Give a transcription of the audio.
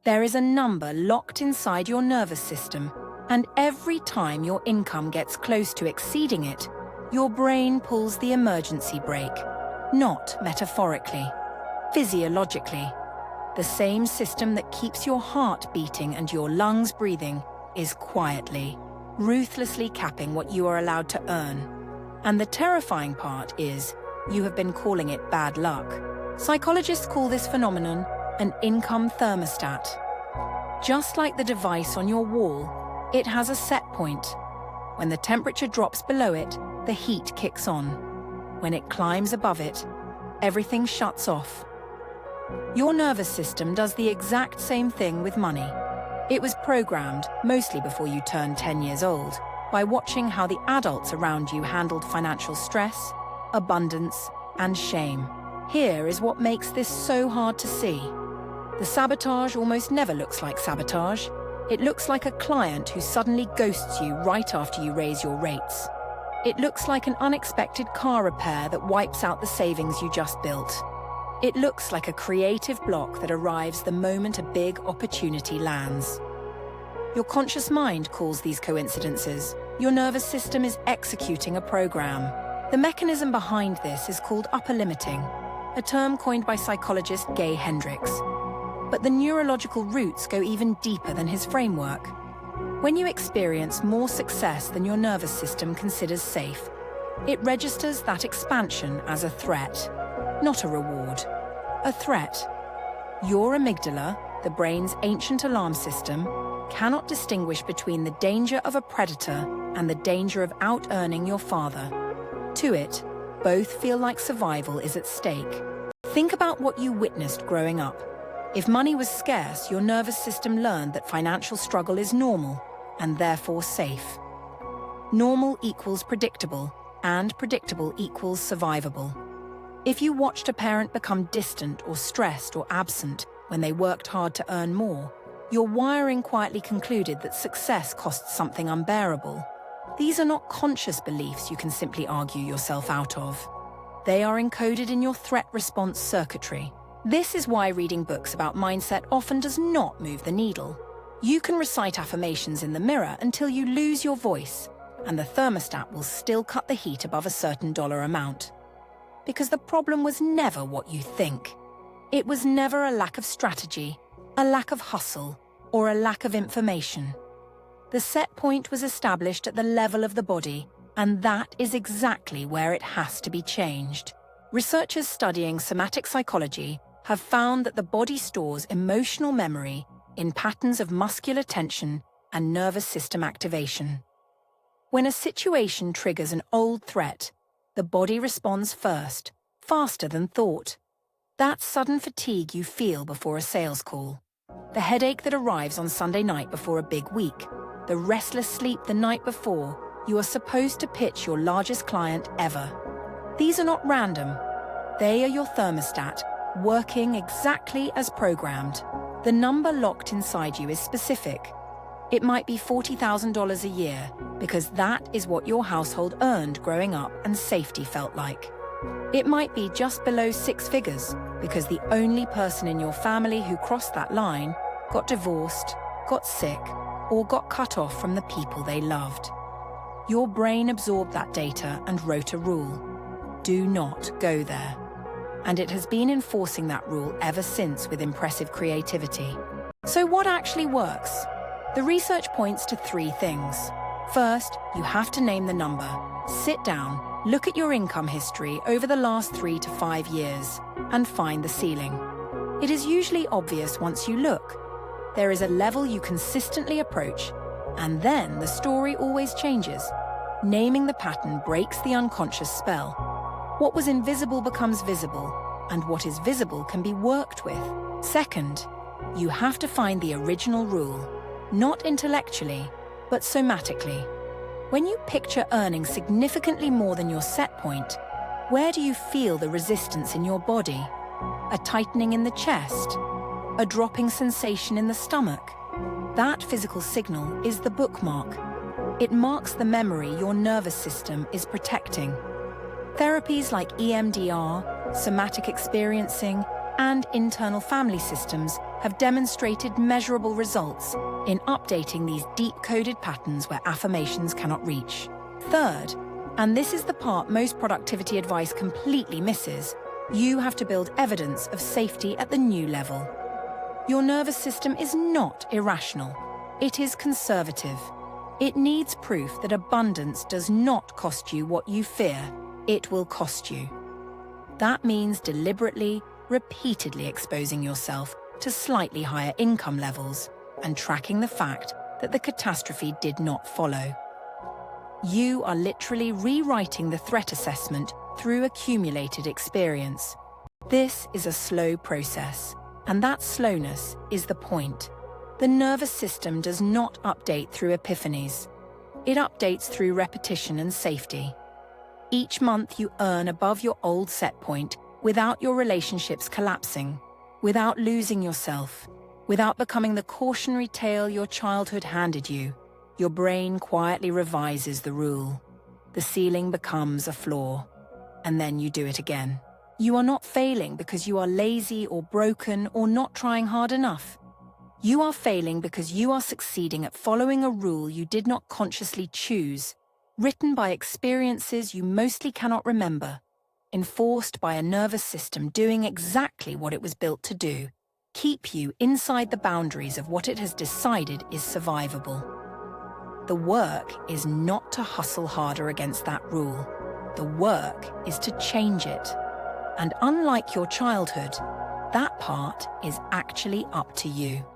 There is a number locked inside your nervous system, and every time your income gets close to exceeding it, your brain pulls the emergency brake. Not metaphorically, physiologically. The same system that keeps your heart beating and your lungs breathing is quietly, ruthlessly capping what you are allowed to earn. And the terrifying part is, you have been calling it bad luck. Psychologists call this phenomenon an income thermostat. Just like the device on your wall, it has a set point. When the temperature drops below it, the heat kicks on. When it climbs above it, everything shuts off. Your nervous system does the exact same thing with money. It was programmed, mostly before you turned 10 years old, by watching how the adults around you handled financial stress, abundance, and shame. Here is what makes this so hard to see. The sabotage almost never looks like sabotage. It looks like a client who suddenly ghosts you right after you raise your rates. It looks like an unexpected car repair that wipes out the savings you just built. It looks like a creative block that arrives the moment a big opportunity lands. Your conscious mind calls these coincidences. Your nervous system is executing a program. The mechanism behind this is called upper limiting, a term coined by psychologist Gay Hendricks. But the neurological roots go even deeper than his framework. When you experience more success than your nervous system considers safe, it registers that expansion as a threat, not a reward. A threat. Your amygdala, the brain's ancient alarm system, cannot distinguish between the danger of a predator and the danger of out-earning your father. To it, both feel like survival is at stake. Think about what you witnessed growing up. If money was scarce, your nervous system learned that financial struggle is normal, and therefore safe. Normal equals predictable, and predictable equals survivable. If you watched a parent become distant or stressed or absent when they worked hard to earn more, your wiring quietly concluded that success costs something unbearable. These are not conscious beliefs you can simply argue yourself out of. They are encoded in your threat response circuitry. This is why reading books about mindset often does not move the needle. You can recite affirmations in the mirror until you lose your voice, and the thermostat will still cut the heat above a certain dollar amount. Because the problem was never what you think. It was never a lack of strategy, a lack of hustle, or a lack of information. The set point was established at the level of the body, and that is exactly where it has to be changed. Researchers studying somatic psychology have found that the body stores emotional memory in patterns of muscular tension and nervous system activation. When a situation triggers an old threat, the body responds first, faster than thought. That sudden fatigue you feel before a sales call, the headache that arrives on Sunday night before a big week, the restless sleep the night before you are supposed to pitch your largest client ever. These are not random. They are your thermostat, working exactly as programmed. The number locked inside you is specific. It might be $40,000 a year, because that is what your household earned growing up and safety felt like. It might be just below 6 figures, because the only person in your family who crossed that line got divorced, got sick, or got cut off from the people they loved. Your brain absorbed that data and wrote a rule. Do not go there. And it has been enforcing that rule ever since with impressive creativity. So what actually works? The research points to 3 things. First, you have to name the number. Sit down, look at your income history over the last 3 to 5 years, and find the ceiling. It is usually obvious once you look. There is a level you consistently approach, and then the story always changes. Naming the pattern breaks the unconscious spell. What was invisible becomes visible, and what is visible can be worked with. Second, you have to find the original rule, not intellectually, but somatically. When you picture earning significantly more than your set point, where do you feel the resistance in your body? A tightening in the chest? A dropping sensation in the stomach? That physical signal is the bookmark. It marks the memory your nervous system is protecting. Therapies like EMDR, somatic experiencing, and internal family systems have demonstrated measurable results in updating these deep-coded patterns where affirmations cannot reach. Third, and this is the part most productivity advice completely misses, you have to build evidence of safety at the new level. Your nervous system is not irrational. It is conservative. It needs proof that abundance does not cost you what you fear it will cost you. That means deliberately, repeatedly exposing yourself to slightly higher income levels and tracking the fact that the catastrophe did not follow. You are literally rewriting the threat assessment through accumulated experience. This is a slow process, and that slowness is the point. The nervous system does not update through epiphanies. It updates through repetition and safety. Each month you earn above your old set point without your relationships collapsing, without losing yourself, without becoming the cautionary tale your childhood handed you. Your brain quietly revises the rule. The ceiling becomes a floor, and then you do it again. You are not failing because you are lazy or broken or not trying hard enough. You are failing because you are succeeding at following a rule you did not consciously choose, written by experiences you mostly cannot remember, enforced by a nervous system doing exactly what it was built to do, keep you inside the boundaries of what it has decided is survivable. The work is not to hustle harder against that rule. The work is to change it. And unlike your childhood, that part is actually up to you.